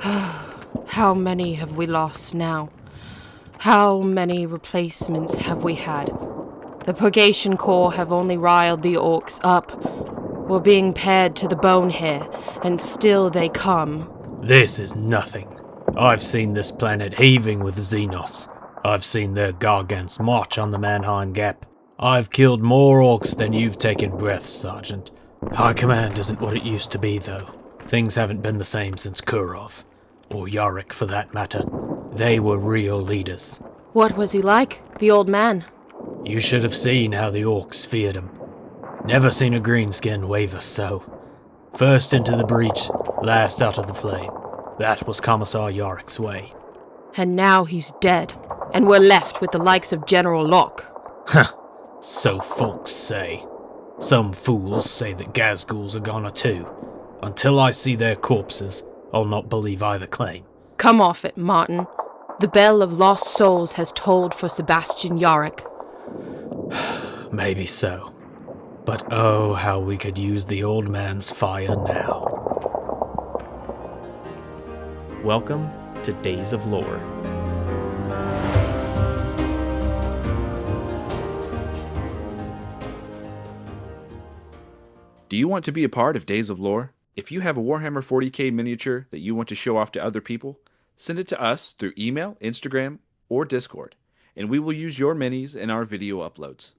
How many have we lost now? How many replacements have we had? The Purgation Corps have only riled the orcs up. We're being pared to the bone here, and still they come. This is nothing. I've seen this planet heaving with Xenos. I've seen their gargants march on the Manheim Gap. I've killed more orcs than you've taken breaths, Sergeant. High Command isn't what it used to be, though. Things haven't been the same since Kurov. Or Yarick, for that matter. They were real leaders. What was he like, the old man? You should have seen how the orcs feared him. Never seen a greenskin waver so. First into the breach, last out of the flame. That was Commissar Yarick's way. And now he's dead, and we're left with the likes of General Locke. Huh, so folks say. Some fools say that Gazghouls are gone too. Until I see their corpses, I'll not believe either claim. Come off it, Martin. The bell of lost souls has tolled for Sebastian Yarick. Maybe so. But oh, how we could use the old man's fire now. Welcome to Days of Lore. Do you want to be a part of Days of Lore? If you have a Warhammer 40k miniature that you want to show off to other people, send it to us through email, Instagram, or Discord, and we will use your minis in our video uploads.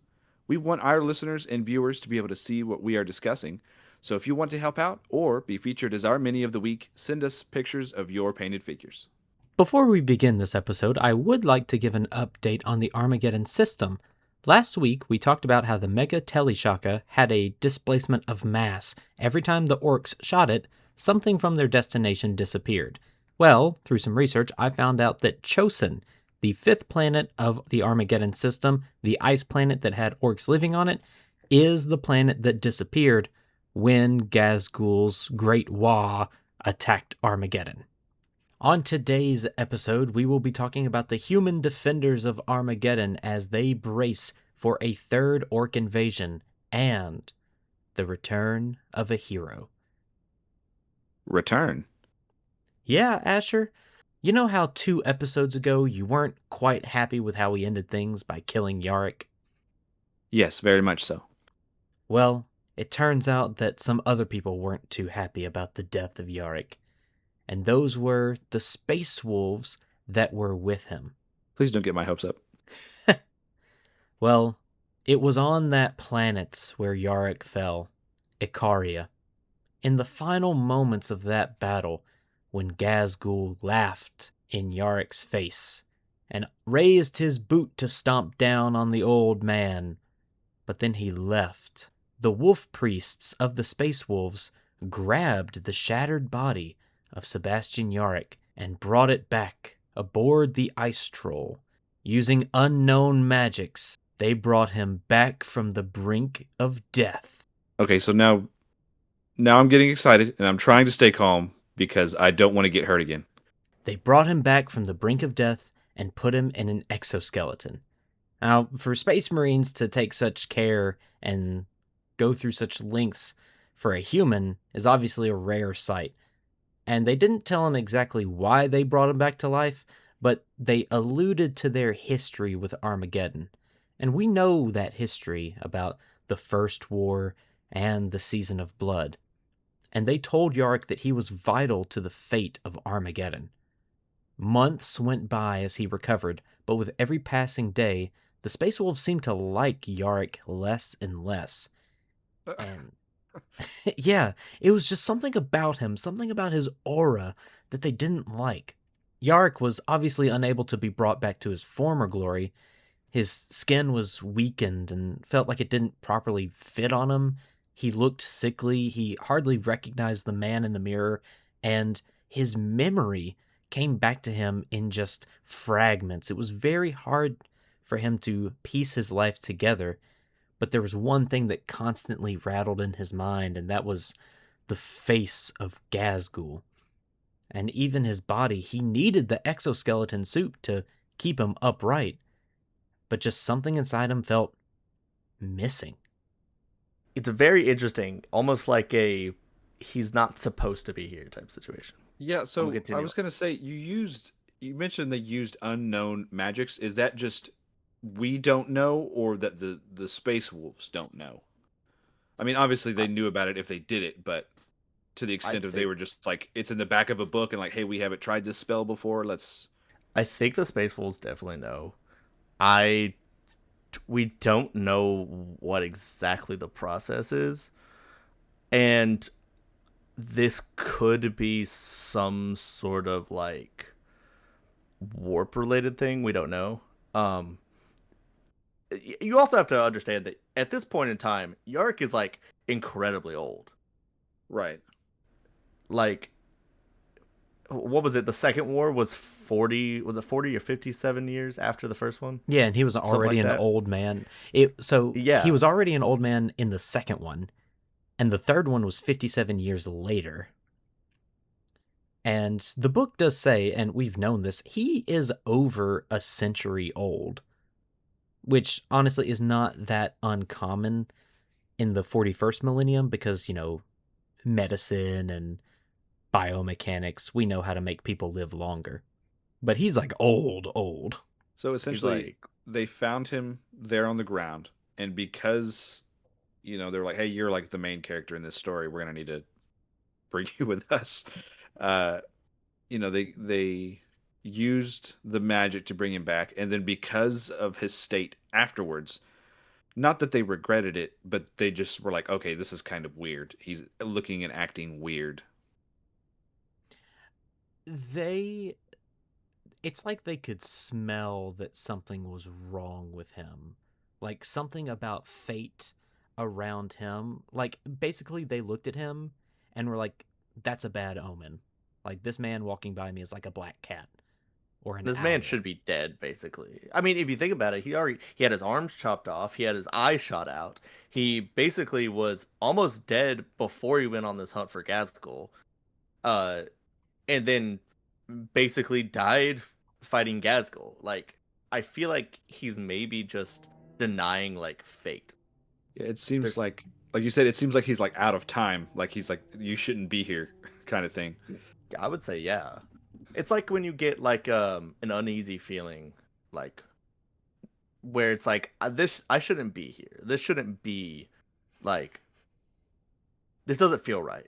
We want our listeners and viewers to be able to see what we are discussing, so if you want to help out or be featured as our mini of the week, send us pictures of your painted figures. Before we begin this episode, I would like to give an update on the Armageddon system. Last week, we talked about how the Mega Teleshaka had a displacement of mass. Every time the orcs shot it, something from their destination disappeared. Well, through some research, I found out that Chosin, the fifth planet of the Armageddon system, the ice planet that had orcs living on it, is the planet that disappeared when Gazghul's Great Waa attacked Armageddon. On today's episode, we will be talking about the human defenders of Armageddon as they brace for a third orc invasion and the return of a hero. Return? Yeah, Asher. You know how 2 episodes ago you weren't quite happy with how we ended things by killing Yarick? Yes, very much so. Well, it turns out that some other people weren't too happy about the death of Yarick. And those were the space wolves that were with him. Please don't get my hopes up. Well, it was on that planet where Yarick fell, Ikaria. In the final moments of that battle, when Gazghul laughed in Yarick's face and raised his boot to stomp down on the old man, but then he left. The wolf priests of the space wolves grabbed the shattered body of Sebastian Yarick and brought it back aboard the ice troll. Using unknown magics, they brought him back from the brink of death. Okay, so now I'm getting excited, and I'm trying to stay calm because I don't want to get hurt again. They brought him back from the brink of death and put him in an exoskeleton. Now, for Space Marines to take such care and go through such lengths for a human is obviously a rare sight. And they didn't tell him exactly why they brought him back to life, but they alluded to their history with Armageddon. And we know that history about the First War and the Season of Blood. And they told Yarick that he was vital to the fate of Armageddon. Months went by as he recovered, but with every passing day, the Space Wolves seemed to like Yarick less and less. And yeah, it was just something about him, something about his aura that they didn't like. Yarick was obviously unable to be brought back to his former glory. His skin was weakened and felt like it didn't properly fit on him. He looked sickly, he hardly recognized the man in the mirror, and his memory came back to him in just fragments. It was very hard for him to piece his life together. But there was one thing that constantly rattled in his mind, and that was the face of Gazghul. And even his body, he needed the exoskeleton suit to keep him upright. But just something inside him felt missing. It's very interesting, almost like a he's not supposed to be here type situation. Yeah, so I continue. was gonna say you mentioned they used unknown magics. Is that just we don't know, or that the Space Wolves don't know? I mean, obviously they knew about it if they did it, but to the extent of they were just like, it's in the back of a book and like, hey, we haven't tried this spell before. I think the Space Wolves definitely know. We don't know what exactly the process is, and this could be some sort of like warp related thing. We don't know. You also have to understand that at this point in time, Yarick is like incredibly old. Right. Like, what was it? The second war was 40. Was it 40 or 57 years after the first one? Yeah, and he was already an old man. He was already an old man in the second one, and the third one was 57 years later. And the book does say, and we've known this, he is over a century old, which honestly is not that uncommon in the 41st millennium because, medicine and biomechanics, we know how to make people live longer. But he's like old. So essentially, they found him there on the ground, and because, they're like, hey, you're like the main character in this story, we're going to need to bring you with us. They used the magic to bring him back, and then because of his state afterwards, not that they regretted it, but they just were like, okay, this is kind of weird. He's looking and acting weird. It's like they could smell that something was wrong with him. Like something about fate around him. Like basically they looked at him and were like, that's a bad omen. Like this man walking by me is like a black cat or an This owl. man should be dead, basically. I mean, if you think about it, he had his arms chopped off, he had his eyes shot out. He basically was almost dead before he went on this hunt for Gazgul. And then basically died fighting Gazgul. Like, I feel like he's maybe just denying like fate. Yeah, it seems like you said, it seems like he's like out of time. Like he's like, you shouldn't be here, kind of thing. I would say, yeah. It's like when you get like an uneasy feeling, like where it's like I shouldn't be here. This shouldn't be like this doesn't feel right.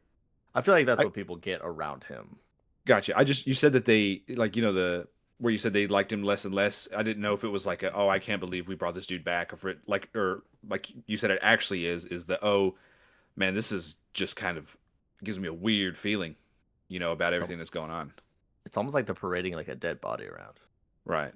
I feel like that's what people get around him. Gotcha. You said that they like, where you said they liked him less and less. I didn't know if it was like oh, I can't believe we brought this dude back, or like you said it actually is the, oh man, this is just kind of gives me a weird feeling, about everything that's going on. It's almost like they're parading like a dead body around. Right.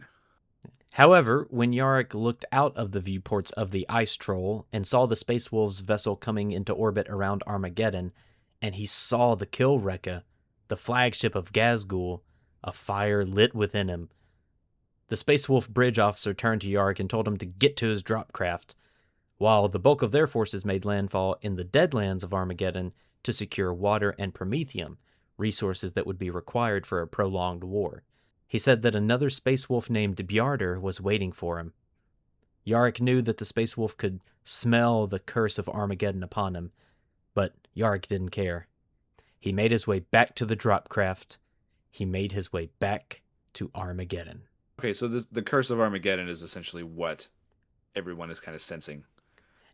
However, when Yarick looked out of the viewports of the Ice Troll and saw the Space Wolves vessel coming into orbit around Armageddon, and he saw the Killrekka, the flagship of Gazgul, a fire lit within him, the Space Wolf bridge officer turned to Yarick and told him to get to his drop craft, while the bulk of their forces made landfall in the Deadlands of Armageddon to secure water and promethium, resources that would be required for a prolonged war. He said that another Space Wolf named Bjarder was waiting for him. Yarick knew that the Space Wolf could smell the curse of Armageddon upon him, but Yarick didn't care. He made his way back to the drop craft. He made his way back to Armageddon. Okay, so the curse of Armageddon is essentially what everyone is kind of sensing.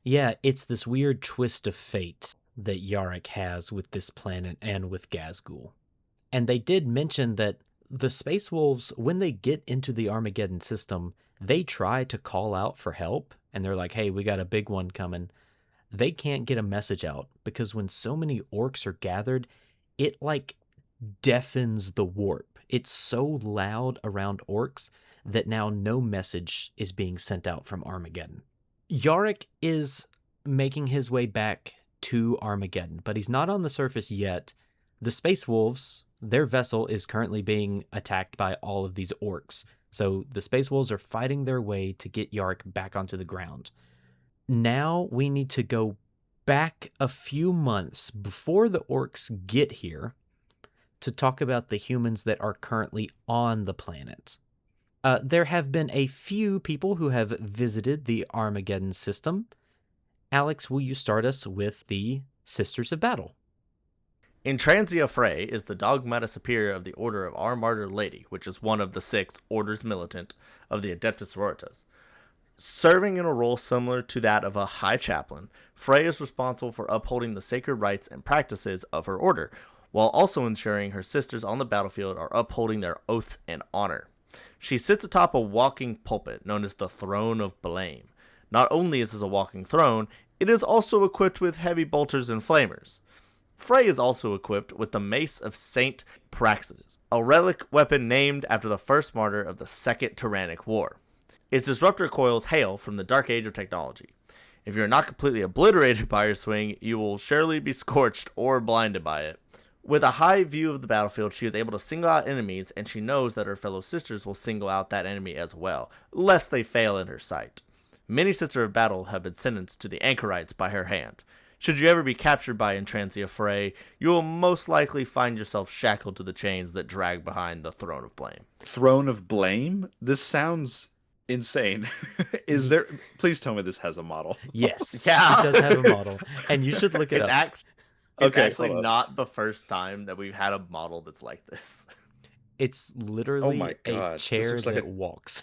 Yeah, it's this weird twist of fate that Yarick has with this planet and with Gazgul. And they did mention that the Space Wolves, when they get into the Armageddon system, they try to call out for help, and they're like, hey, we got a big one coming. They can't get a message out, because when so many orcs are gathered, it like deafens the warp. It's so loud around orcs that now no message is being sent out from Armageddon. Yarick is making his way back to Armageddon, but he's not on the surface yet. The Space Wolves, their vessel is currently being attacked by all of these orcs. So the Space Wolves are fighting their way to get Yarick back onto the ground. Now we need to go back a few months before the orcs get here to talk about the humans that are currently on the planet. There have been a few people who have visited the Armageddon system. Alex, will you start us with the Sisters of Battle? Intransia Frey is the Dogmata Superior of the Order of Our Martyr Lady, which is one of the 6 Orders Militant of the Adeptus Sororitas. Serving in a role similar to that of a High Chaplain, Frey is responsible for upholding the sacred rites and practices of her order, while also ensuring her sisters on the battlefield are upholding their oaths and honor. She sits atop a walking pulpit known as the Throne of Blame. Not only is this a walking throne, it is also equipped with heavy bolters and flamers. Frey is also equipped with the Mace of Saint Praxedes, a relic weapon named after the first martyr of the Second Tyrannic War. Its disruptor coils hail from the dark age of technology. If you're not completely obliterated by your swing, you will surely be scorched or blinded by it. With a high view of the battlefield, she is able to single out enemies, and she knows that her fellow sisters will single out that enemy as well, lest they fail in her sight. Many Sisters of Battle have been sentenced to the anchorites by her hand. Should you ever be captured by Intransia Frey, you will most likely find yourself shackled to the chains that drag behind the Throne of Blame. Throne of Blame? This sounds insane. Is there? Please tell me this has a model. Yes, Yeah. she does have a model, and you should look it It's, up. it's Okay, actually hold up. not the first time that we've had a model that's like this. It's literally my God, a this chair looks like that a- walks.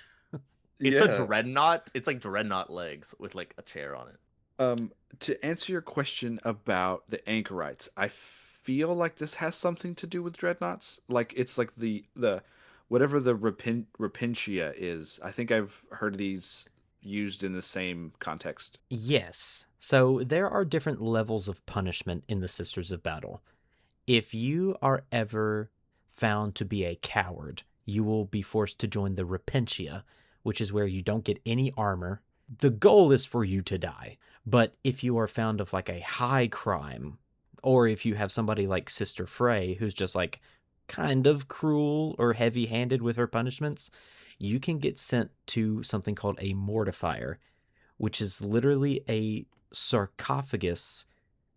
It's a dreadnought. It's like dreadnought legs with like a chair on it. To answer your question about the anchorites, I feel like this has something to do with dreadnoughts. Like it's like the whatever the repentia is. I think I've heard these used in the same context. Yes. So there are different levels of punishment in the Sisters of Battle. If you are ever found to be a coward, you will be forced to join the Repentia, which is where you don't get any armor. The goal is for you to die. But if you are found of like a high crime, or if you have somebody like Sister Frey, who's just like kind of cruel or heavy-handed with her punishments, you can get sent to something called a mortifier, which is literally a sarcophagus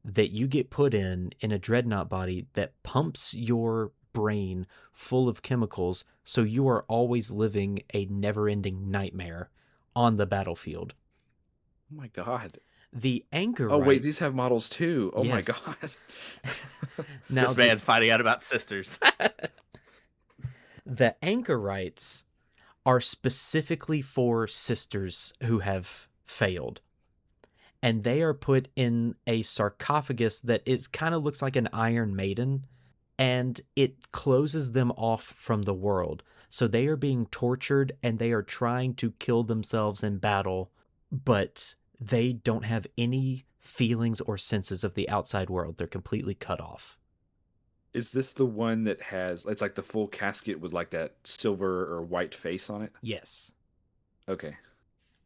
that you get put in a dreadnought body that pumps your brain full of chemicals, so you are always living a never-ending nightmare on the battlefield. Oh my God. The anchor Oh wait, rites- these have models too. Oh my Yes. God. now This man's finding out about sisters. the anchor rites are specifically for sisters who have failed. And they are put in a sarcophagus that it kind of looks like an Iron Maiden, and it closes them off from the world. So they are being tortured and they are trying to kill themselves in battle, but they don't have any feelings or senses of the outside world. They're completely cut off. Is this the one that has? It's like the full casket with like that silver or white face on it. Yes. Okay.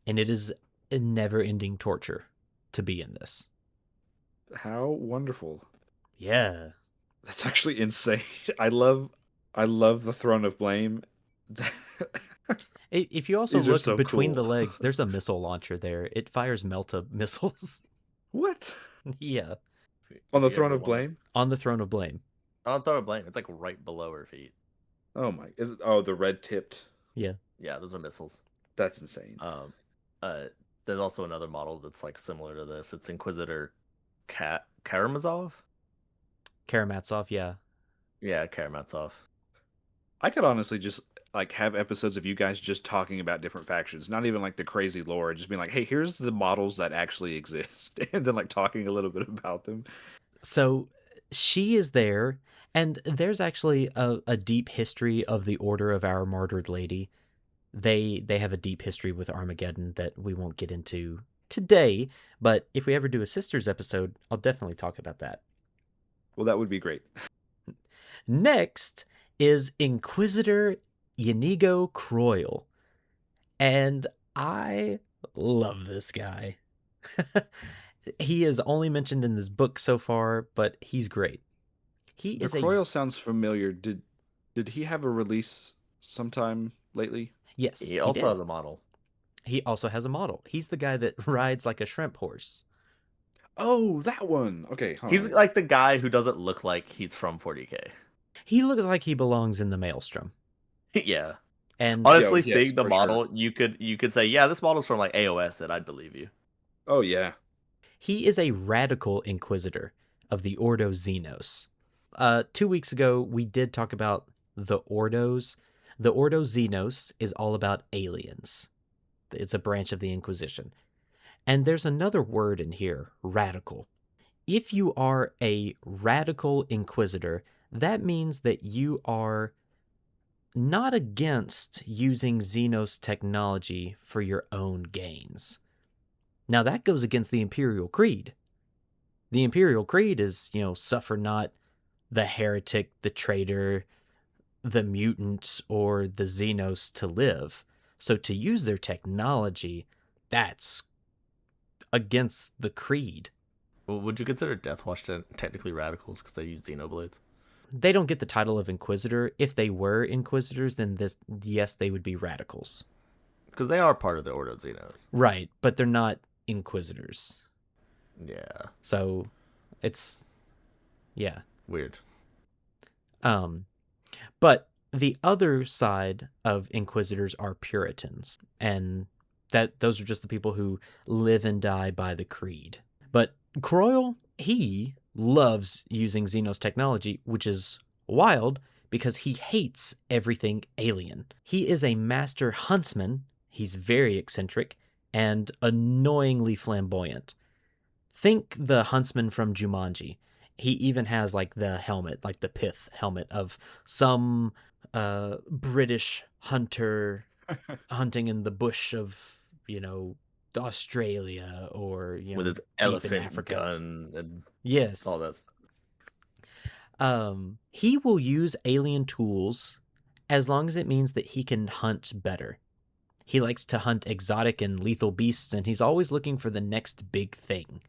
And it is a never-ending torture to be in this. How wonderful. Yeah. That's actually insane. I love the Throne of Blame. If you also These are look so between the cool. legs, there's a missile launcher there. It fires Melta missiles. What? Yeah. On the If you Throne ever of want Blame? On the Throne of Blame. On Throne of Blame, it's like right below her feet. Oh my! Is it? Oh, the red tipped. Yeah. Yeah, those are missiles. That's insane. There's also another model that's like similar to this. It's Inquisitor Karamazov. Karamazov, yeah. Yeah, Karamazov. I could honestly just like have episodes of you guys just talking about different factions, not even like the crazy lore, just being like, "Hey, here's the models that actually exist," and then like talking a little bit about them. So she is there, and there's actually a deep history of the Order of Our Martyred Lady. They have a deep history with Armageddon that we won't get into today, but if we ever do a Sisters episode, I'll definitely talk about that. Well, that would be great. Next is Inquisitor Inigo Croyle, and I love this guy. He is only mentioned in this book so far, but he's great. He The is Croyle sounds familiar. Did he have a release sometime lately? Yes, He also did. has a model. He also has a model. He's the guy that rides like a shrimp horse. Oh, that one. Okay, hold He's on. like the guy who doesn't look like he's from 40K. He looks like he belongs in the Maelstrom. Yeah. And Honestly, yes, seeing the for model, you could say, yeah, this model's from like AOS, and I'd believe you. Oh yeah. he is a radical inquisitor of the Ordo Xenos. 2 weeks ago, we did talk about the Ordos. The Ordo Xenos is all about aliens. It's a branch of the Inquisition. And there's another word in here, radical. If you are a radical inquisitor, that means that you are not against using Xenos technology for your own gains. Now, that goes against the Imperial Creed. The Imperial Creed is, suffer not the heretic, the traitor, the mutant, or the Xenos to live. So to use their technology, that's against the creed. Well, would you consider Deathwatch technically radicals because they use Xenoblades? They don't get the title of Inquisitor. If they were Inquisitors, then yes, they would be radicals. Because they are part of the Ordo Xenos. Right, but they're not Inquisitors. Yeah. So it's Weird. But the other side of Inquisitors are Puritans, and those are just the people who live and die by the creed. But Croyle, he loves using Xenos technology, which is wild because he hates everything alien. He is a master huntsman. He's very eccentric and annoyingly flamboyant. Think the huntsman from Jumanji. He even has like the helmet, like the pith helmet of some British hunter hunting in the bush of, Australia or, with his deep in elephant Africa. gun and Yes. all that stuff. He will use alien tools as long as it means that he can hunt better. He likes to hunt exotic and lethal beasts, and he's always looking for the next big thing.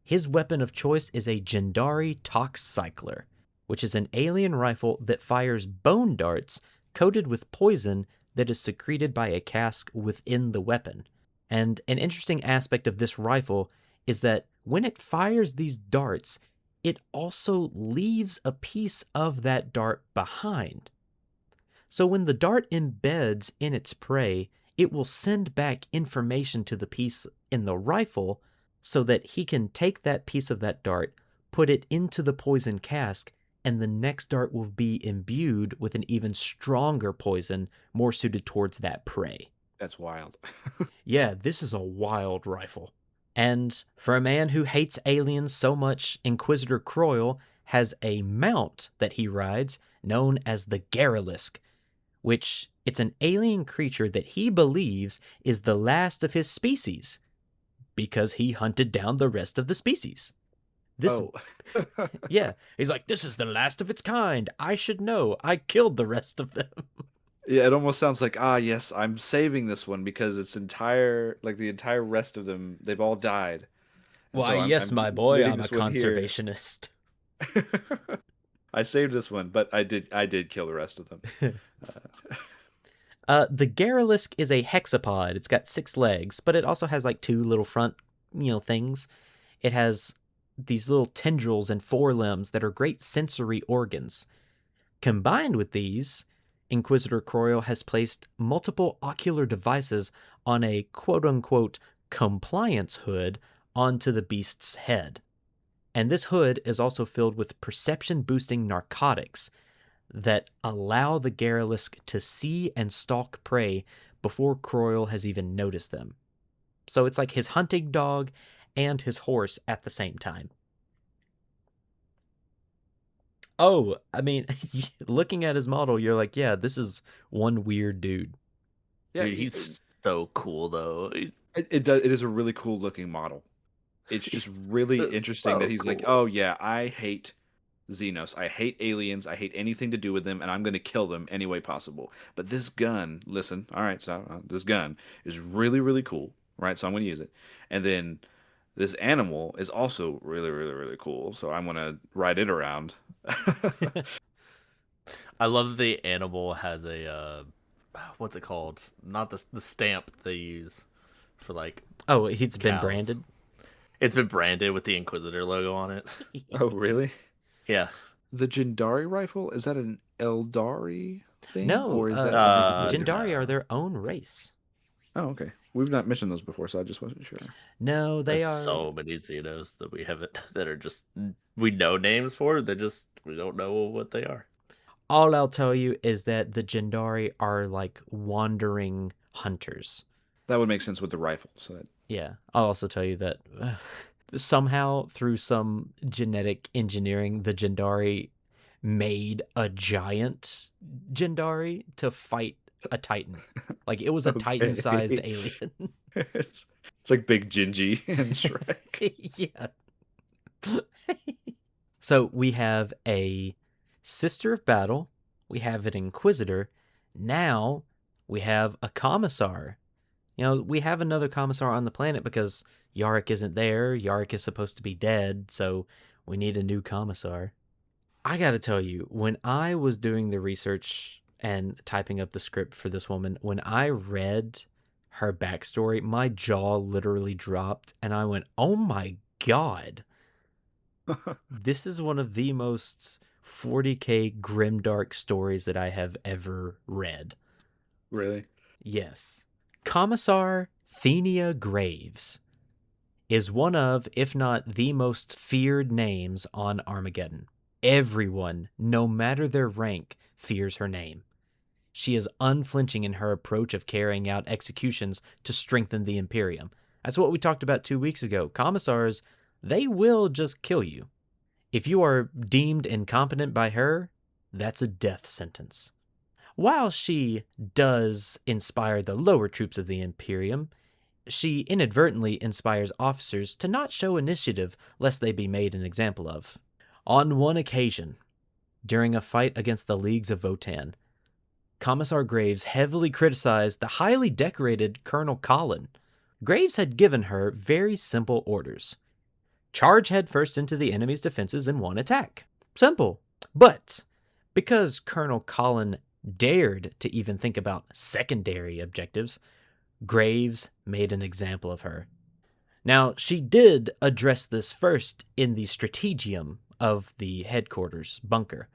His weapon of choice is a Jendari Tox Cycler, which is an alien rifle that fires bone darts coated with poison that is secreted by a cask within the weapon. And an interesting aspect of this rifle is that when it fires these darts, it also leaves a piece of that dart behind. So when the dart embeds in its prey, it will send back information to the piece in the rifle so that he can take that piece of that dart, put it into the poison cask, and the next dart will be imbued with an even stronger poison more suited towards that prey. That's wild. Yeah, this is a wild rifle. And for a man who hates aliens so much, Inquisitor Croyle has a mount that he rides known as the Garrilisk, which it's an alien creature that he believes is the last of his species because he hunted down the rest of the species. Yeah, he's like, this is the last of its kind. I should know. I killed the rest of them. Yeah, it almost sounds like, yes, I'm saving this one because the entire rest of them, they've all died. And Why, so yes, I'm my boy, getting I'm a this one here. conservationist. I saved this one, but I did kill the rest of them. The Garrilisk is a hexapod. It's got 6 legs, but it also has like 2 little front, things. It has these little tendrils and forelimbs that are great sensory organs. Combined with these, Inquisitor Croyle has placed multiple ocular devices on a quote-unquote compliance hood onto the beast's head. And this hood is also filled with perception-boosting narcotics that allow the Garrilisk to see and stalk prey before Croyle has even noticed them. So it's like his hunting dog and his horse at the same time. Oh, I mean, looking at his model, you're like, yeah, this is one weird dude. Yeah, Dude, he's so cool, though. It is a really cool looking model. It's just really interesting that he's like, oh yeah, I hate Xenos. I hate aliens. I hate anything to do with them, and I'm going to kill them any way possible. But this gun, listen, all right, so this gun is really, really cool, right? So I'm going to use it. And then this animal is also really, really, really cool. So I'm going to ride it around. I love that the animal has a what's it called? Not the stamp they use for like. Oh, it's been cows. branded. It's been branded with the Inquisitor logo on it. Oh, really? Yeah. The Jendari rifle, is that an Eldari thing? No, or is that something Jendari are their own race. Oh, okay. We've not mentioned those before, so I just wasn't sure. No, There's so many Xenos that we haven't that are just we know names for. They're just We don't know what they are. All I'll tell you is that the Jindari are like wandering hunters. That would make sense with the rifle. So that... Yeah. I'll also tell you that somehow through some genetic engineering, the Jindari made a giant Jindari to fight a Titan. Like it was a Titan-sized alien. it's like Big Gingy and Shrek. Yeah. So we have a Sister of Battle, we have an Inquisitor, now we have a Commissar. You know, we have another Commissar on the planet because Yarick isn't there. Yarick is supposed to be dead, so we need a new Commissar. I gotta tell you, when I was doing the research and typing up the script for this woman, when I read her backstory, my jaw literally dropped, and I went, oh my god. This is one of the most 40k grimdark stories that I have ever read. Really? Yes. Commissar Thenia Graves is one of, if not the most feared names on Armageddon. Everyone, no matter their rank, fears her name. She is unflinching in her approach of carrying out executions to strengthen the Imperium. That's what we talked about 2 weeks ago. Commissars, they will just kill you. If you are deemed incompetent by her, that's a death sentence. While she does inspire the lower troops of the Imperium, she inadvertently inspires officers to not show initiative lest they be made an example of. On one occasion, during a fight against the Leagues of Votan, Commissar Graves heavily criticized the highly decorated Colonel Colin. Graves had given her very simple orders. Charge headfirst into the enemy's defenses in one attack. Simple. But because Colonel Colin dared to even think about secondary objectives, Graves made an example of her. Now, she did address this first in the strategium of the headquarters bunker,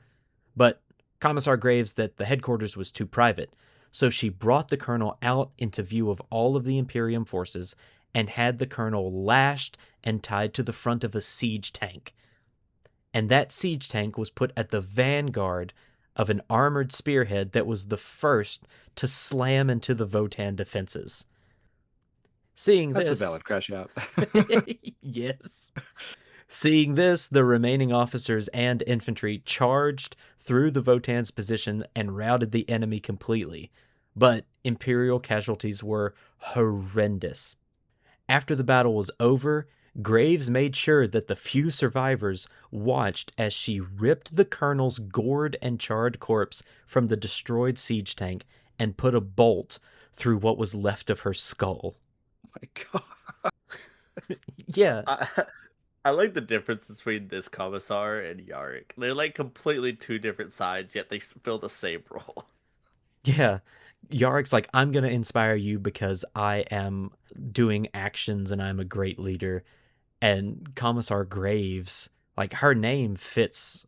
but Commissar Graves that the headquarters was too private, so she brought the colonel out into view of all of the Imperium forces and had the colonel lashed and tied to the front of a siege tank. And that siege tank was put at the vanguard of an armored spearhead that was the first to slam into the Votan defenses. Seeing That's this... a valid crash out. Yes. Seeing this, the remaining officers and infantry charged through the Votan's position and routed the enemy completely. But Imperial casualties were horrendous. After the battle was over, Graves made sure that the few survivors watched as she ripped the colonel's gored and charred corpse from the destroyed siege tank and put a bolt through what was left of her skull. Oh my god. Yeah. I like the difference between this Commissar and Yarick. They're like completely two different sides, yet they fill the same role. Yeah. Yarick's like, I'm going to inspire you because I am doing actions and I'm a great leader. And Commissar Graves, like, her name fits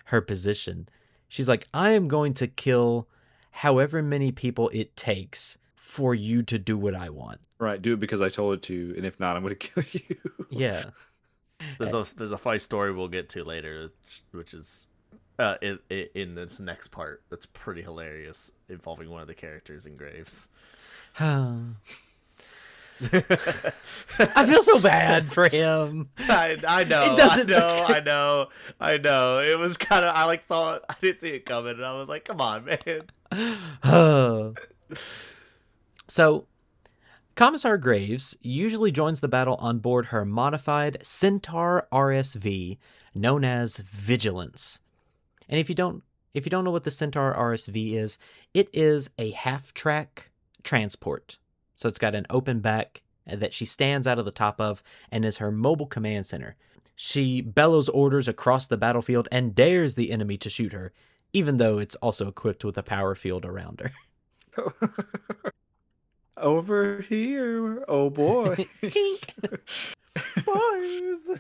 her position. She's like, I am going to kill however many people it takes for you to do what I want. Right, do it because I told it to, and if not, I'm going to kill you. Yeah. There's a funny story we'll get to later, which is in this next part that's pretty hilarious, involving one of the characters in Graves. I feel so bad for him. I know. It doesn't. I know. It was kind of. I thought I didn't see it coming, and I was like, "Come on, man." So, Commissar Graves usually joins the battle on board her modified Centaur RSV, known as Vigilance. And if you don't know what the Centaur RSV is, it is a half-track transport. So it's got an open back that she stands out of the top of and is her mobile command center. She bellows orders across the battlefield and dares the enemy to shoot her, even though it's also equipped with a power field around her. Over here, oh boy. Tink. Boys.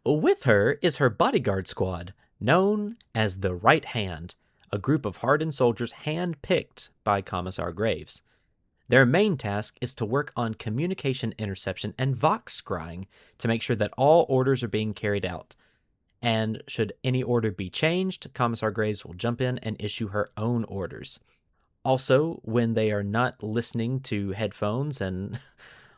With her is her bodyguard squad, known as the Right Hand, a group of hardened soldiers hand-picked by Commissar Graves. Their main task is to work on communication interception and vox scrying to make sure that all orders are being carried out. And should any order be changed, Commissar Graves will jump in and issue her own orders. Also, when they are not listening to headphones and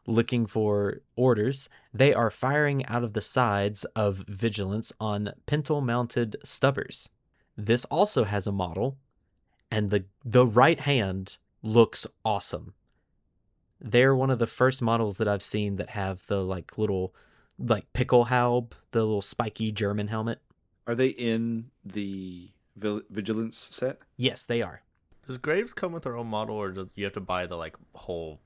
looking for orders, they are firing out of the sides of Vigilance on pintle-mounted stubbers. This also has a model, and the right hand looks awesome. They're one of the first models that I've seen that have the little Pickelhaube, the little spiky German helmet. Are they in the Vigilance set? Yes, they are. Does Graves come with her own model, or does you have to buy the whole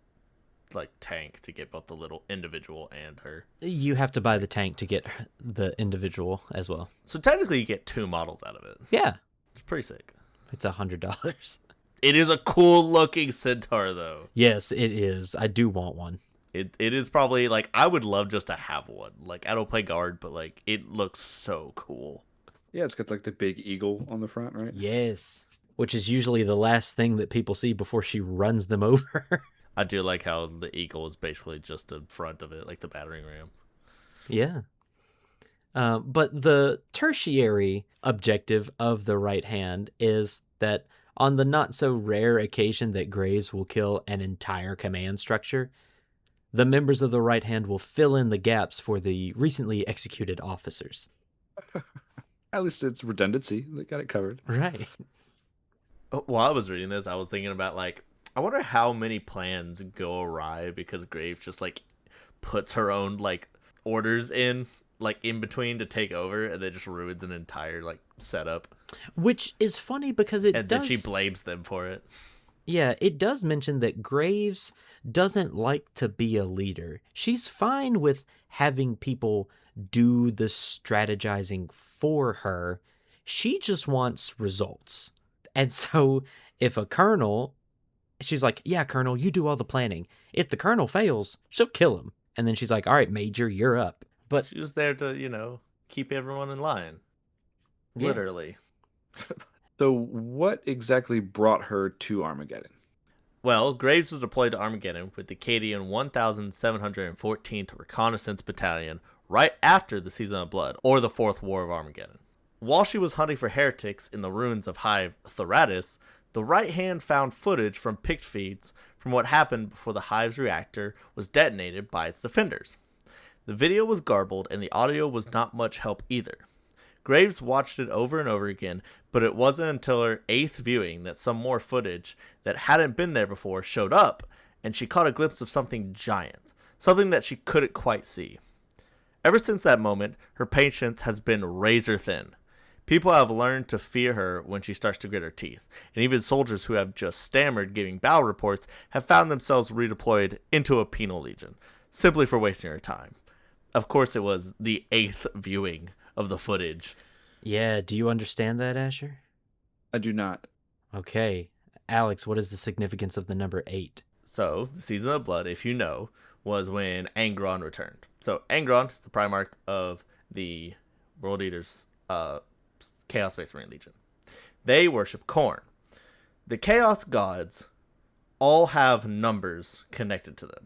tank to get both the little individual and her? You have to buy the tank to get the individual as well. So technically you get 2 models out of it. Yeah. It's pretty sick. It's $100. It is a cool looking centaur though. Yes, it is. I do want one. It is probably I would love just to have one. I don't play guard, but it looks so cool. Yeah, it's got the big eagle on the front, right? Yes. Which is usually the last thing that people see before she runs them over. I do like how the eagle is basically just the front of it, like the battering ram. Yeah. But the tertiary objective of the right hand is that on the not so rare occasion that Graves will kill an entire command structure, the members of the right hand will fill in the gaps for the recently executed officers. At least it's redundancy. They got it covered. Right. While I was reading this, I was thinking about I wonder how many plans go awry because Graves just puts her own orders in between to take over, and then just ruins an entire setup. Which is funny because then she blames them for it. Yeah, it does mention that Graves doesn't like to be a leader. She's fine with having people do the strategizing for her. She just wants results. And so if a colonel, she's like, yeah, Colonel, you do all the planning. If the colonel fails, she'll kill him. And then she's like, all right, Major, you're up. But she was there to, keep everyone in line. Yeah. Literally. So what exactly brought her to Armageddon? Well, Graves was deployed to Armageddon with the Cadian 1714th Reconnaissance Battalion right after the Season of Blood, or the Fourth War of Armageddon. While she was hunting for heretics in the ruins of Hive Thoratus, the right hand found footage from pict feeds from what happened before the Hive's reactor was detonated by its defenders. The video was garbled and the audio was not much help either. Graves watched it over and over again, but it wasn't until her 8th viewing that some more footage that hadn't been there before showed up, and she caught a glimpse of something giant, something that she couldn't quite see. Ever since that moment, her patience has been razor thin. People have learned to fear her when she starts to grit her teeth, and even soldiers who have just stammered giving battle reports have found themselves redeployed into a penal legion, simply for wasting her time. Of course, it was the 8th viewing of the footage. Yeah, do you understand that, Asher? I do not. Okay. Alex, what is the significance of the number 8? So, the Season of Blood, if you know, was when Angron returned. So, Angron is the Primarch of the World Eaters, Chaos Space Marine Legion. They worship Khorne. The Chaos Gods all have numbers connected to them.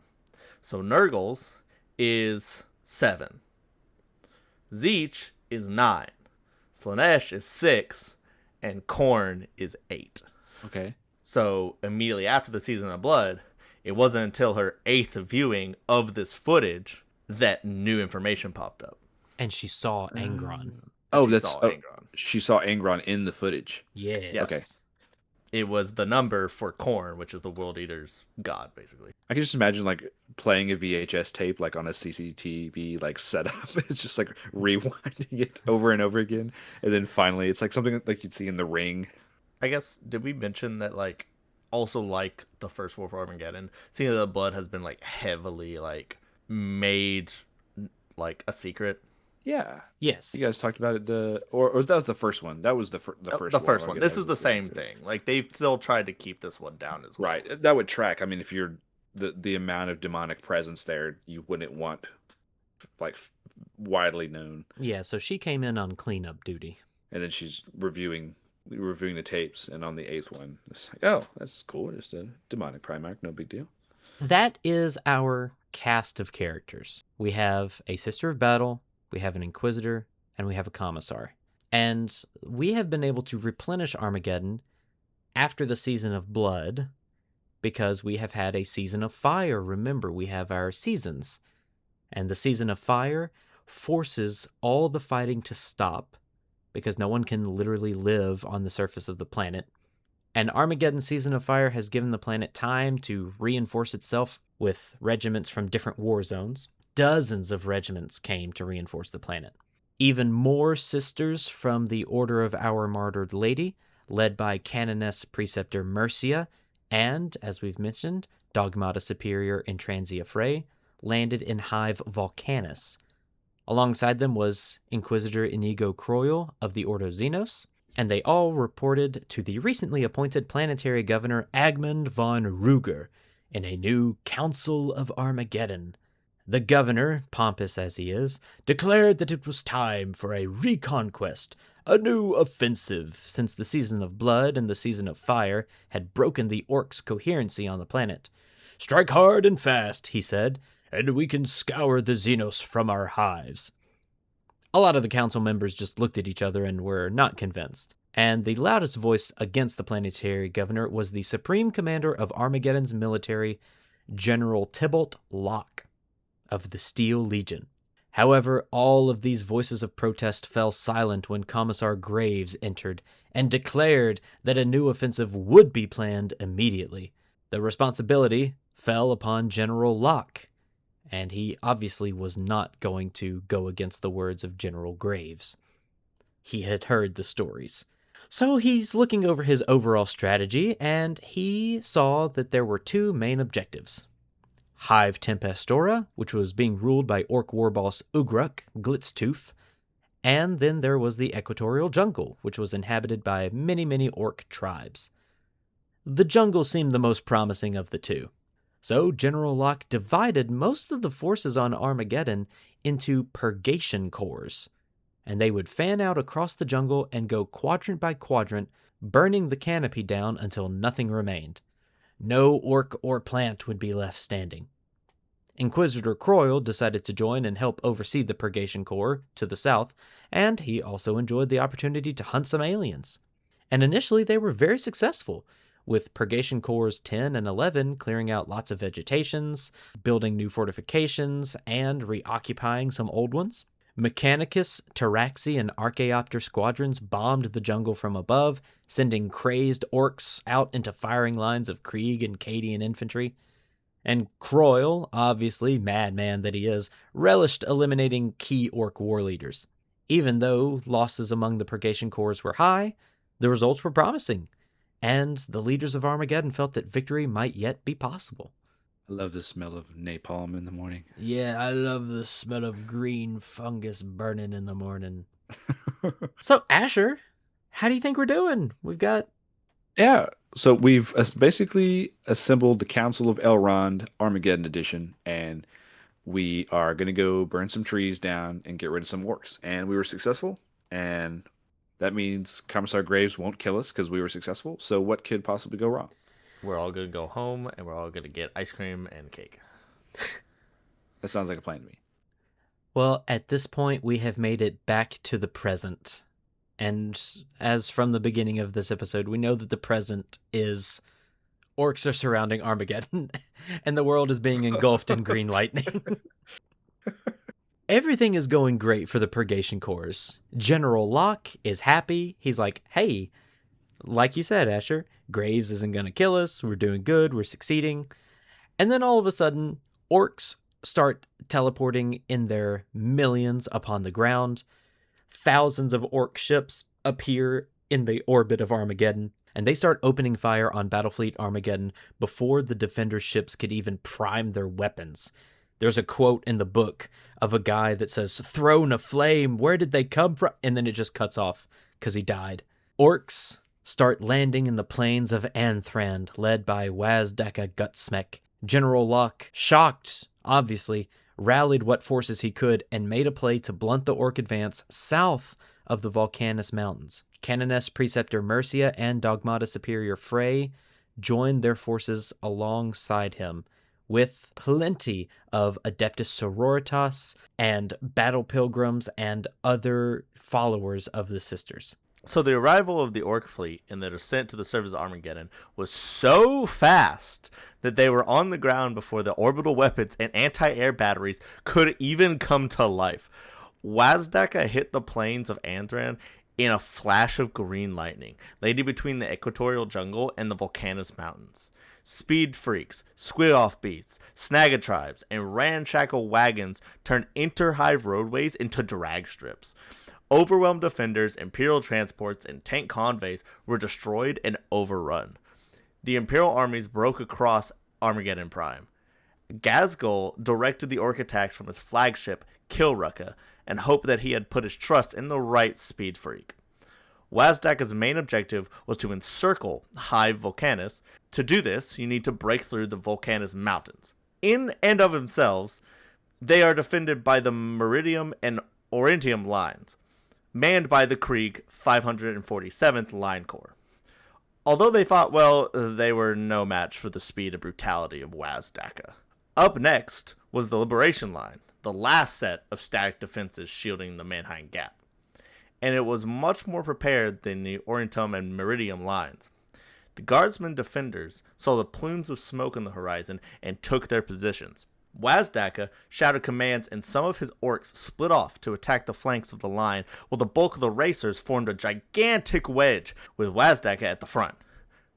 So, Nurgle's is 7. Zeech is 9. Slaanesh is 6. And Khorne is 8. Okay. So immediately after the Season of Blood, it wasn't until her 8th viewing of this footage that new information popped up. And she saw Angron. She saw Angron in the footage. Yes. Yes. Okay. It was the number for Khorne, which is the World Eater's god, basically. I can just imagine playing a VHS tape on a CCTV setup. It's just rewinding it over and over again, and then finally it's something you'd see in The Ring. I guess, did we mention that also the First War of Armageddon, Seeing the Blood has been heavily made a secret? Yeah. Yes. You guys talked about it. Or that was the first one. That was the first. The first one. This is the same thing. They've still tried to keep this one down as well. Right. That would track. I mean, if you're the amount of demonic presence there, you wouldn't want widely known. Yeah. So she came in on cleanup duty, and then she's reviewing the tapes, and on the 8th one, it's oh, that's cool. Just a demonic Primarch, no big deal. That is our cast of characters. We have a Sister of Battle. We have an Inquisitor, and we have a commissar. And we have been able to replenish Armageddon after the season of blood because we have had a season of fire. Remember, we have our seasons. And the season of fire forces all the fighting to stop because no one can literally live on the surface of the planet. And Armageddon Season of Fire has given the planet time to reinforce itself with regiments from different war zones. Dozens of regiments came to reinforce the planet. Even more sisters from the Order of Our Martyred Lady, led by Canoness Preceptor Mercia, and, as we've mentioned, Dogmata Superior Intransia Frey, landed in Hive Volcanus. Alongside them was Inquisitor Inigo Croyle of the Ordo Xenos, and they all reported to the recently appointed planetary governor Agmund von Ruger in a new Council of Armageddon. The governor, pompous as he is, declared that it was time for a reconquest, a new offensive, since the Season of Blood and the Season of Fire had broken the orcs' coherency on the planet. "Strike hard and fast," he said, "and we can scour the Xenos from our hives." A lot of the council members just looked at each other and were not convinced. And the loudest voice against the planetary governor was the supreme commander of Armageddon's military, General Tybalt Locke of the Steel Legion. However, all of these voices of protest fell silent when Commissar Graves entered and declared that a new offensive would be planned immediately. The responsibility fell upon General Locke, and he obviously was not going to go against the words of General Graves. He had heard the stories. So he's looking over his overall strategy, and he saw that there were two main objectives. Hive Tempestora, which was being ruled by Orc war boss Ugruk Glitztooth, and then there was the Equatorial Jungle, which was inhabited by many Orc tribes. The jungle seemed the most promising of the two. So General Locke divided most of the forces on Armageddon into purgation corps, and they would fan out across the jungle and go quadrant by quadrant, burning the canopy down until nothing remained. No orc or plant would be left standing. Inquisitor Croyle decided to join and help oversee the purgation corps to the south, and he also enjoyed the opportunity to hunt some aliens. And initially they were very successful, with Purgation Corps 10 and 11 clearing out lots of vegetations, building new fortifications, and reoccupying some old ones. Mechanicus, Taraxi, and Archaeopter squadrons bombed the jungle from above, sending crazed orcs out into firing lines of Krieg and Cadian infantry. And Croyle, obviously, madman that he is, relished eliminating key orc war leaders. Even though losses among the Purgation Corps were high, the results were promising, and the leaders of Armageddon felt that victory might yet be possible. I love the smell of napalm in the morning. Yeah, I love the smell of green fungus burning in the morning. So, Asher, how do you think we're doing? We've got... Yeah, so we've basically assembled the Council of Elrond Armageddon Edition, and we are going to go burn some trees down and get rid of some orcs. And we were successful, and that means Commissar Graves won't kill us because we were successful. So what could possibly go wrong? We're all going to go home, and we're all going to get ice cream and cake. That sounds like a plan to me. Well, at this point, we have made it back to the present. And as from the beginning of this episode, we know that the present is orcs are surrounding Armageddon, and the world is being engulfed in green lightning. Everything is going great for the Purgation Corps. General Locke is happy. He's like, hey, like you said, Asher, Graves isn't going to kill us. We're doing good. We're succeeding. And then all of a sudden, orcs start teleporting in their millions upon the ground. Thousands of orc ships appear in the orbit of Armageddon, and they start opening fire on Battlefleet Armageddon before the defender ships could even prime their weapons. There's a quote in the book of a guy that says, "Throne of flame, where did they come from?" And then it just cuts off because he died. Orcs start landing in the plains of Anthrand, led by Wazdaka Gutsmek. General Locke, shocked, obviously, rallied what forces he could and made a play to blunt the orc advance south of the Volcanus Mountains. Canoness Preceptor Mercia and Dogmata Superior Frey joined their forces alongside him, with plenty of Adeptus Sororitas and battle pilgrims and other followers of the sisters. So the arrival of the Orc fleet and their descent to the surface of Armageddon was so fast that they were on the ground before the orbital weapons and anti-air batteries could even come to life. Wazdaka hit the plains of Anthran in a flash of green lightning, landing between the equatorial jungle and the Volcanus Mountains. Speed freaks, squid offbeats, snagatribes, and ramshackle wagons turned inter-hive roadways into drag strips. Overwhelmed defenders, Imperial transports, and tank convoys were destroyed and overrun. The Imperial armies broke across Armageddon Prime. Ghazghkull directed the Orc attacks from his flagship, Kilruka, and hoped that he had put his trust in the right speed freak. Wazdaka's main objective was to encircle Hive Volcanus. To do this, you need to break through the Volcanus Mountains. In and of themselves, they are defended by the Meridium and Orentium lines, manned by the Krieg 547th Line Corps. Although they fought well, they were no match for the speed and brutality of Wazdaka. Up next was the Liberation Line, the last set of static defenses shielding the Mannheim Gap. And it was much more prepared than the Orientum and Meridium lines. The Guardsmen defenders saw the plumes of smoke on the horizon and took their positions. Wazdaka shouted commands and some of his orcs split off to attack the flanks of the line, while the bulk of the racers formed a gigantic wedge with Wazdaka at the front.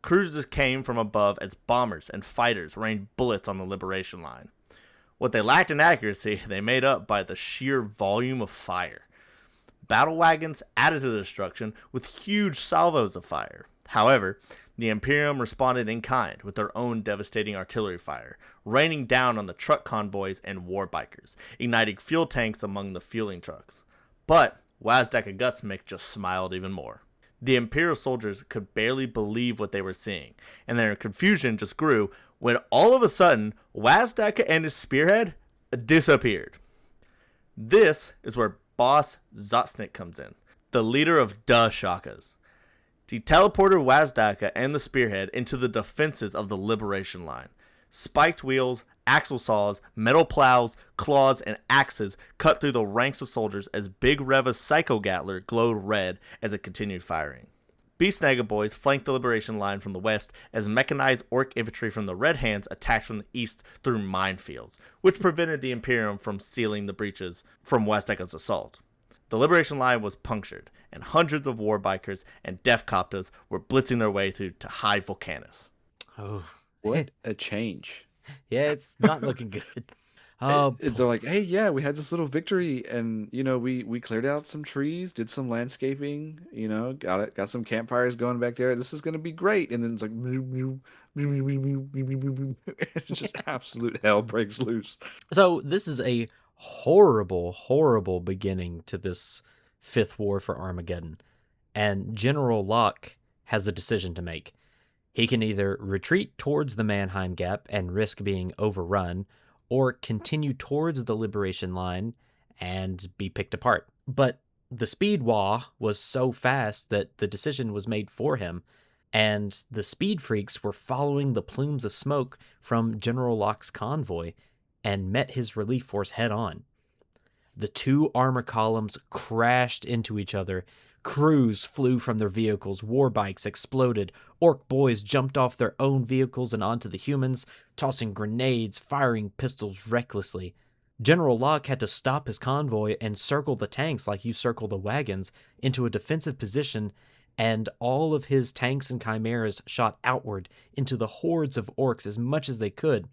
Cruisers came from above as bombers and fighters rained bullets on the Liberation Line. What they lacked in accuracy, they made up by the sheer volume of fire. Battle wagons added to the destruction with huge salvos of fire. However, the Imperium responded in kind with their own devastating artillery fire, raining down on the truck convoys and war bikers, igniting fuel tanks among the fueling trucks. But Wazdaka Gutsmith just smiled even more. The Imperial soldiers could barely believe what they were seeing, and their confusion just grew when all of a sudden Wazdaka and his spearhead disappeared. This is where Boss Zotsnik comes in, the leader of Da Shakas. He teleported Wazdaka and the spearhead into the defenses of the Liberation Line. Spiked wheels, axle saws, metal plows, claws, and axes cut through the ranks of soldiers as Big Reva's Psycho Gatler glowed red as it continued firing. Beast Snaga boys flanked the Liberation Line from the west as mechanized orc infantry from the Red Hands attacked from the east through minefields, which prevented the Imperium from sealing the breaches from Wazdaka's assault. The Liberation Line was punctured, and hundreds of war bikers and death copters were blitzing their way through to Hive Volcanus. Oh, What a change. yeah, it's not looking good. Oh, It's like, hey, yeah, we had this little victory, and we cleared out some trees, did some landscaping, got some campfires going back there. This is gonna be great. And then it's like, it's just absolute hell breaks loose. so this is a horrible, horrible beginning to this fifth war for Armageddon. And General Locke has a decision to make. He can either retreat towards the Mannheim Gap and risk being overrun, or continue towards the Liberation Line and be picked apart. But the speed wah was so fast that the decision was made for him, and the speed freaks were following the plumes of smoke from General Locke's convoy and met his relief force head on. The two armor columns crashed into each other. Crews flew from their vehicles, war bikes exploded, orc boys jumped off their own vehicles and onto the humans, tossing grenades, firing pistols recklessly. General Locke had to stop his convoy and circle the tanks like you circle the wagons into a defensive position, and all of his tanks and chimeras shot outward into the hordes of orcs as much as they could.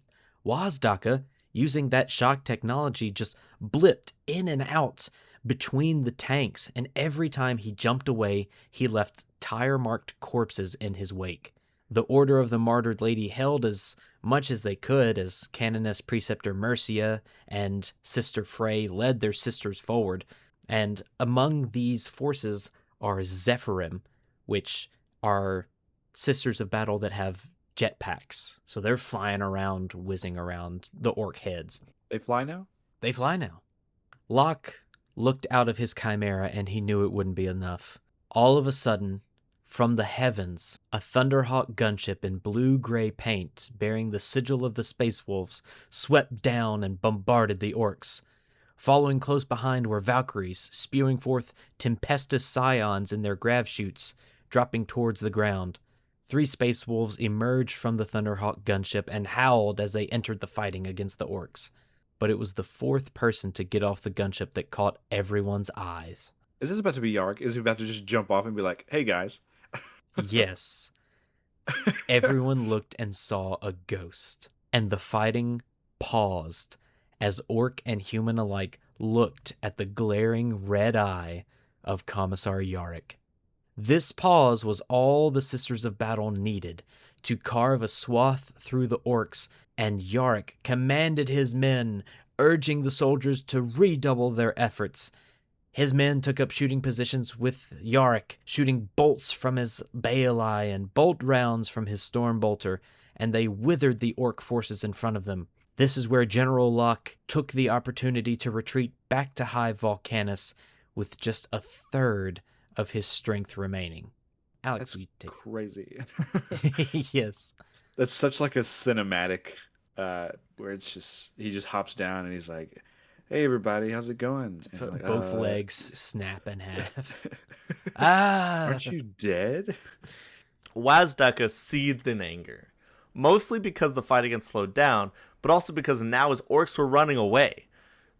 Wazdaka, using that shock technology, just blipped in and out between the tanks, and every time he jumped away, he left tire-marked corpses in his wake. The Order of the Martyred Lady held as much as they could as Canoness Preceptor Mercia and Sister Frey led their sisters forward, and among these forces are Zephyrim, which are sisters of battle that have jetpacks, so they're flying around, whizzing around the orc heads. They fly now? They fly now. Locke looked out of his chimera and he knew it wouldn't be enough. All of a sudden, From the heavens, a Thunderhawk gunship in blue-gray paint bearing the sigil of the Space Wolves swept down and bombarded the orcs. Following close behind were Valkyries, spewing forth tempestuous scions in their grav chutes, dropping towards the ground. 3 Space Wolves emerged from the Thunderhawk gunship and howled as they entered the fighting against the orcs. But it was the 4th person to get off the gunship that caught everyone's eyes. Is this about to be Yark? Is he about to just jump off and be like, "Hey guys"? Yes. Everyone looked and saw a ghost, and the fighting paused as orc and human alike looked at the glaring red eye of Commissar Yarrick. This pause was all the Sisters of Battle needed to carve a swath through the orcs, and Yarrick commanded his men, urging the soldiers to redouble their efforts. His men took up shooting positions with Yarrick, shooting bolts from his Baali and bolt rounds from his Stormbolter, and they withered the orc forces in front of them. This is where General Locke took the opportunity to retreat back to High Volcanus with just a third of his strength remaining. Alex, That's you take crazy. Yes. That's such like a cinematic where it's just he just hops down and he's like, "Hey everybody, how's it going?" And I'm like, Both legs snap in half. Ah! Aren't you dead? Wazdaka seethed in anger, mostly because the fighting had slowed down, but also because now his orcs were running away.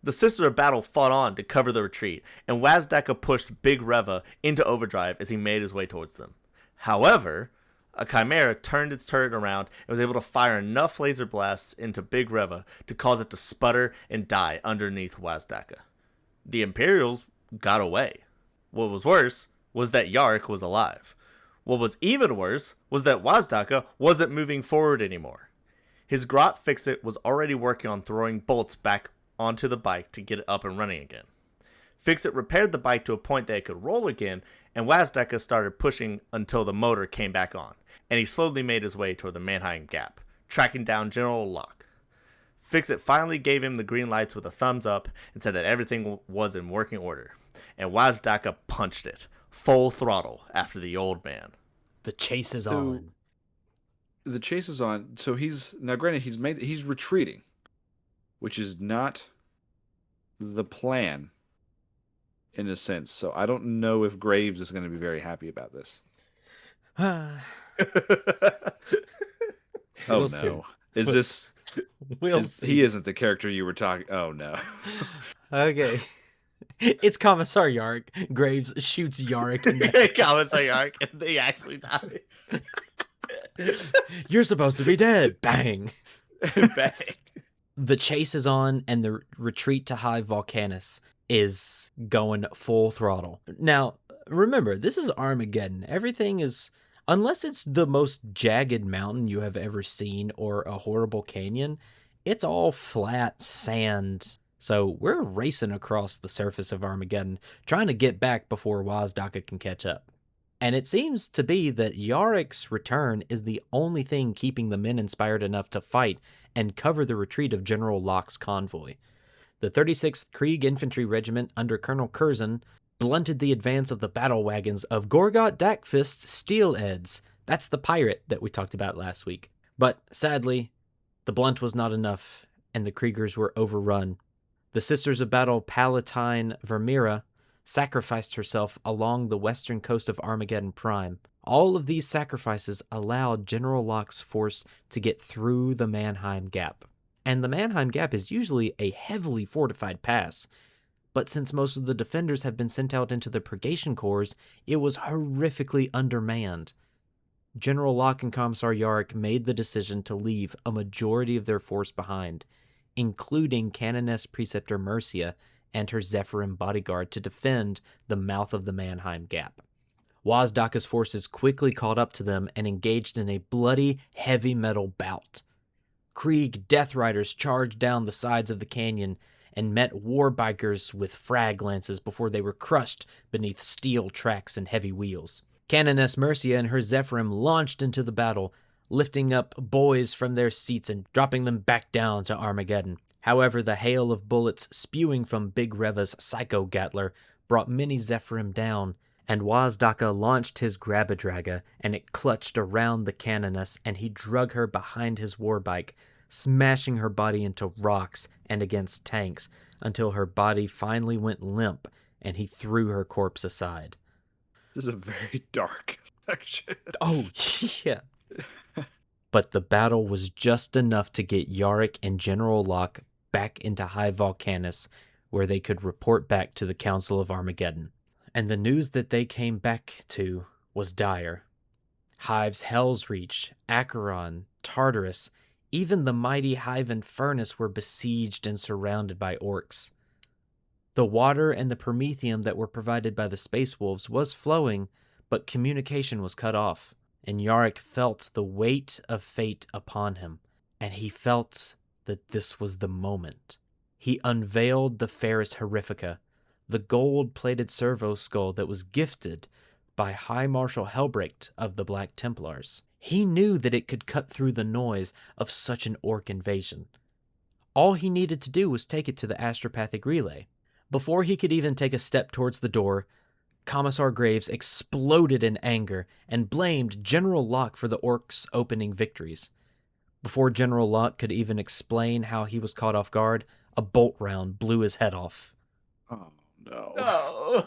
The Sisters of Battle fought on to cover the retreat, and Wazdaka pushed Big Reva into overdrive as he made his way towards them. However, a Chimera turned its turret around and was able to fire enough laser blasts into Big Reva to cause it to sputter and die underneath Wazdaka. The Imperials got away. What was worse was that Yarrick was alive. What was even worse was that Wazdaka wasn't moving forward anymore. His Grot Fixit was already working on throwing bolts back onto the bike to get it up and running again. Fixit repaired the bike to a point that it could roll again, and Wazdaka started pushing until the motor came back on, and he slowly made his way toward the Mannheim Gap, tracking down General Locke. Fixit finally gave him the green lights with a thumbs up and said that everything was in working order, and Wazdaka punched it, full throttle, after the old man. The chase is on. The chase is on. So he's now granted he's retreating, which is not the plan in a sense. So I don't know if Graves is going to be very happy about this. Oh We'll no. see. Is this We'll see. he isn't the character you were talking. Oh no. Okay. It's Commissar Yarrick. Graves shoots Yarrick in the Commissar Yarrick, and they actually died. You're supposed to be dead. Bang. Bang. The chase is on, and the retreat to High Volcanus is going full throttle. Now, remember, this is Armageddon. Everything is, unless it's the most jagged mountain you have ever seen or a horrible canyon, it's all flat sand. So we're racing across the surface of Armageddon, trying to get back before Wazdaka can catch up. And it seems to be that Yarrick's return is the only thing keeping the men inspired enough to fight and cover the retreat of General Locke's convoy. The 36th Krieg Infantry Regiment under Colonel Curzon blunted the advance of the battle wagons of Gorgot Dakfist's Steelheads. That's the pirate that we talked about last week. But sadly, the blunt was not enough, and the Kriegers were overrun. The Sisters of Battle Palatine Vermeera sacrificed herself along the western coast of Armageddon Prime. All of these sacrifices allowed General Locke's force to get through the Mannheim Gap. And the Mannheim Gap is usually a heavily fortified pass, but since most of the defenders have been sent out into the Purgation Corps, it was horrifically undermanned. General Locke and Commissar Yarrick made the decision to leave a majority of their force behind, including Canoness Preceptor Mercia and her Zephyrim bodyguard, to defend the mouth of the Mannheim Gap. Wazdaka's forces quickly caught up to them and engaged in a bloody, heavy metal bout. Krieg Death Riders charged down the sides of the canyon and met war bikers with frag lances before they were crushed beneath steel tracks and heavy wheels. Canoness Mercia and her Zephyrim launched into the battle, lifting up boys from their seats and dropping them back down to Armageddon. However, the hail of bullets spewing from Big Reva's Psycho Gatler brought many Zephyrim down, And Wazdaka launched his Grabadraga, and it clutched around the canoness, and he drug her behind his warbike, smashing her body into rocks and against tanks until her body finally went limp, and he threw her corpse aside. This is a very dark section. Oh, yeah. But the battle was just enough to get Yarick and General Locke back into High Volcanus, where they could report back to the Council of Armageddon. And the news that they came back to was dire. Hives Hell's Reach, Acheron, Tartarus, even the mighty Hive Infernus were besieged and surrounded by orcs. The water and the promethium that were provided by the Space Wolves was flowing, but communication was cut off, and Yarick felt the weight of fate upon him, and he felt that this was the moment. He unveiled the Ferris Horrifica, the gold-plated servo skull that was gifted by High Marshal Helbrecht of the Black Templars. He knew that it could cut through the noise of such an orc invasion. All he needed to do was take it to the astropathic relay. Before he could even take a step towards the door, Commissar Graves exploded in anger and blamed General Locke for the orcs' opening victories. Before General Locke could even explain how he was caught off guard, a bolt round blew his head off. Oh, no. Oh,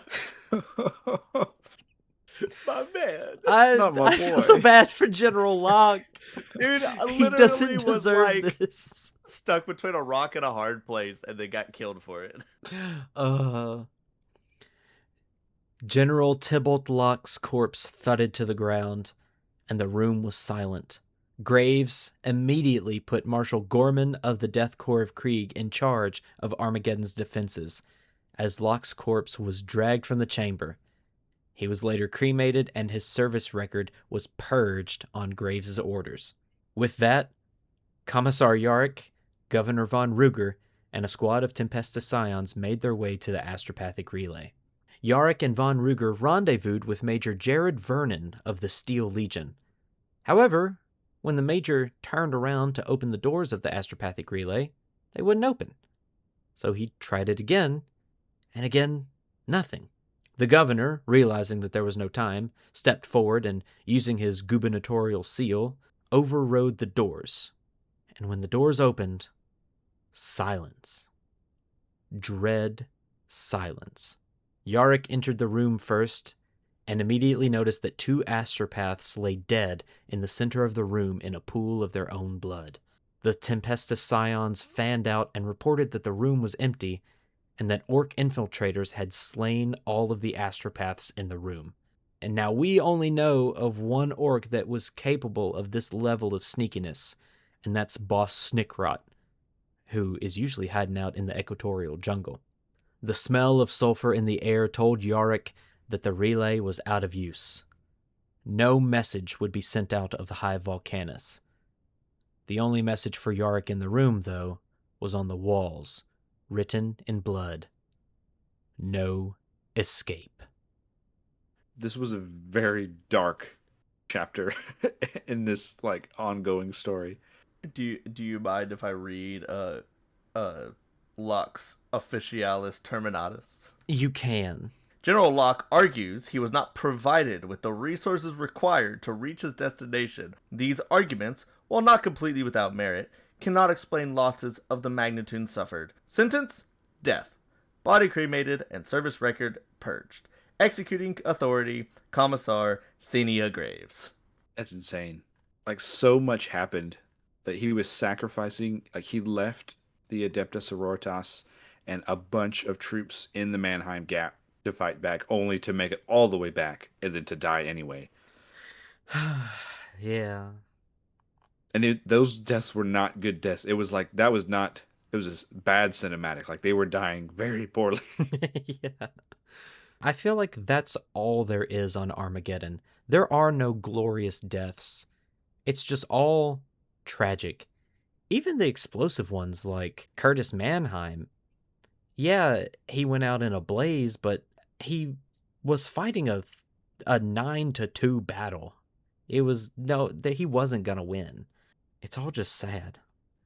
my man. I feel so bad for General Locke. Dude, I He literally doesn't was deserve like this. stuck between a rock and a hard place, and they got killed for it. General Tybalt Locke's corpse thudded to the ground, and the room was silent. Graves immediately put Marshal Gorman of the Death Corps of Krieg in charge of Armageddon's defenses, as Locke's corpse was dragged from the chamber. He was later cremated, and his service record was purged on Graves' orders. With that, Commissar Yarick, Governor von Ruger, and a squad of Tempestus Scions made their way to the astropathic relay. Yarick and von Ruger rendezvoused with Major Jared Vernon of the Steel Legion. However, when the Major turned around to open the doors of the astropathic relay, they wouldn't open. So he tried it again, and again, nothing. The governor, realizing that there was no time, stepped forward and, using his gubernatorial seal, overrode the doors. And when the doors opened, silence. Dread silence. Yarick entered the room first, and immediately noticed that two astropaths lay dead in the center of the room in a pool of their own blood. The Tempestus Scions fanned out and reported that the room was empty, and that orc infiltrators had slain all of the astropaths in the room. And now we only know of one orc that was capable of this level of sneakiness, and that's Boss Snickrot, who is usually hiding out in the equatorial jungle. The smell of sulfur in the air told Yarick that the relay was out of use. No message would be sent out of the High Volcanus. The only message for Yarick in the room, though, was on the walls, written in blood. No escape. This was a very dark chapter in this ongoing story. Do you mind if I read Locke's Officialis Terminatus? You can. General Locke argues he was not provided with the resources required to reach his destination. These arguments, while not completely without merit, cannot explain losses of the magnitude suffered. Sentence: death. Body cremated and service record purged. Executing authority: Commissar Thenia Graves. That's insane. So much happened that he was sacrificing. He left the Adepta Sororitas and a bunch of troops in the Mannheim Gap to fight back, only to make it all the way back and then to die anyway. Yeah. And those deaths were not good deaths. It was it was a bad cinematic. They were dying very poorly. Yeah. I feel like that's all there is on Armageddon. There are no glorious deaths. It's just all tragic. Even the explosive ones like Curtis Mannheim. Yeah, he went out in a blaze, but he was fighting a 9-2 battle. He wasn't gonna win. It's all just sad.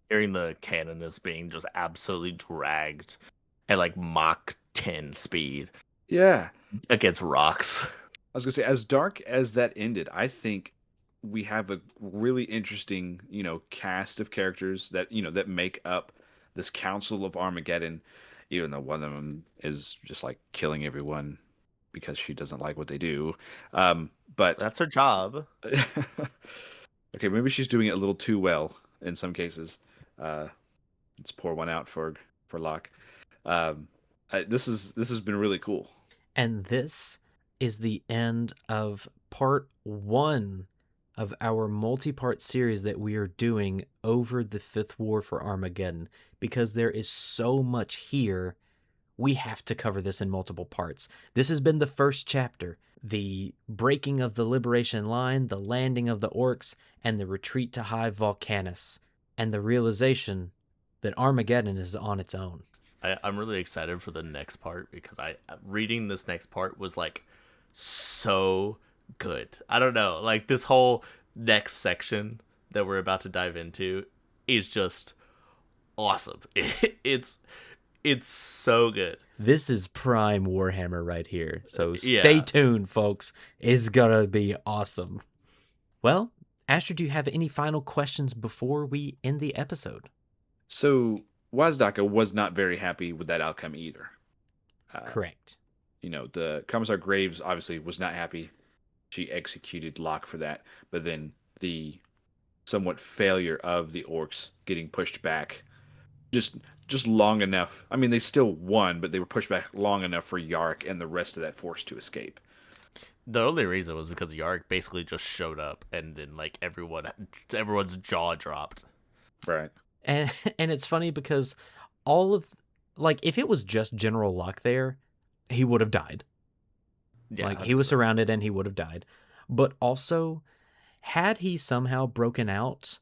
Hearing the canoness being just absolutely dragged at Mach 10 speed. Yeah. against rocks. I was gonna say, as dark as that ended, I think we have a really interesting, cast of characters that that make up this Council of Armageddon. Even though one of them is just like killing everyone because she doesn't like what they do, but That's her job. okay, maybe she's doing it a little too well in some cases. Let's pour one out for Locke. This has been really cool. And this is the end of part 1 of our multi-part series that we are doing over the Fifth War for Armageddon. Because there is so much here, we have to cover this in multiple parts. This has been the first chapter, the breaking of the Liberation Line, the landing of the orcs, and the retreat to High Volcanus, and the realization that Armageddon is on its own. I'm really excited for the next part because reading this next part was like so good. I don't know, like this whole next section that we're about to dive into is just awesome. It's so good. This is prime Warhammer right here. So stay tuned, folks. It's gonna be awesome. Well, Asher, do you have any final questions before we end the episode? So Wazdaka was not very happy with that outcome either. Correct. The Commissar Graves obviously was not happy. She executed Locke for that. But then the somewhat failure of the orcs getting pushed back just long enough. I mean, they still won, but they were pushed back long enough for Yark and the rest of that force to escape. The only reason was because Yark basically just showed up, and then like everyone's jaw dropped. Right. And it's funny because all of, like, if it was just General Locke there, he would have died. Yeah, like, he was surrounded and he would have died. But also, had he somehow broken out,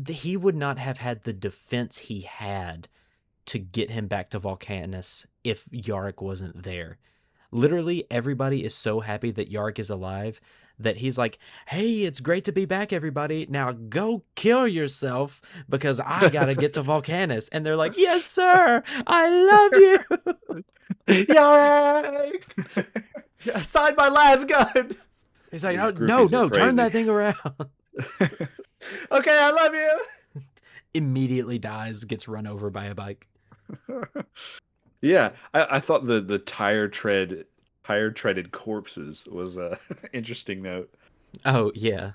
he would not have had the defense he had to get him back to Volcanus if Yark wasn't there. Literally, everybody is so happy that Yark is alive that he's like, hey, it's great to be back, everybody. Now go kill yourself because I gotta get to Volcanus. And they're like, yes, sir. I love you. Yark! I signed my last gun. He's like, no, turn that thing around. Okay, I love you. Immediately dies, gets run over by a bike. Yeah, I thought the tire-treaded corpses was a interesting note. Oh, yeah.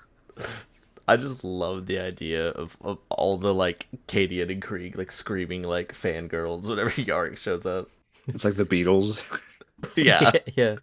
I just love the idea of all the, like, Cadian and Krieg, like, screaming like fangirls whenever Yark shows up. It's like the Beatles. Yeah. Yeah.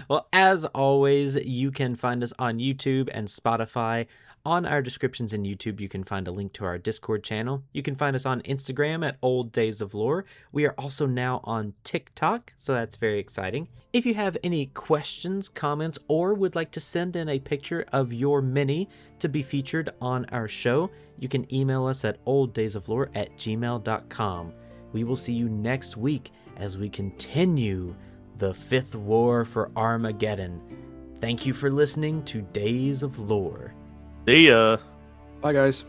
Well, as always, you can find us on YouTube and Spotify. On our descriptions in YouTube, you can find a link to our Discord channel. You can find us on Instagram at Old Days of Lore. We are also now on TikTok, so that's very exciting. If you have any questions, comments, or would like to send in a picture of your mini to be featured on our show, you can email us at olddaysoflore@gmail.com. We will see you next week as we continue the Fifth War for Armageddon. Thank you for listening to Days of Lore. See ya. Bye, guys.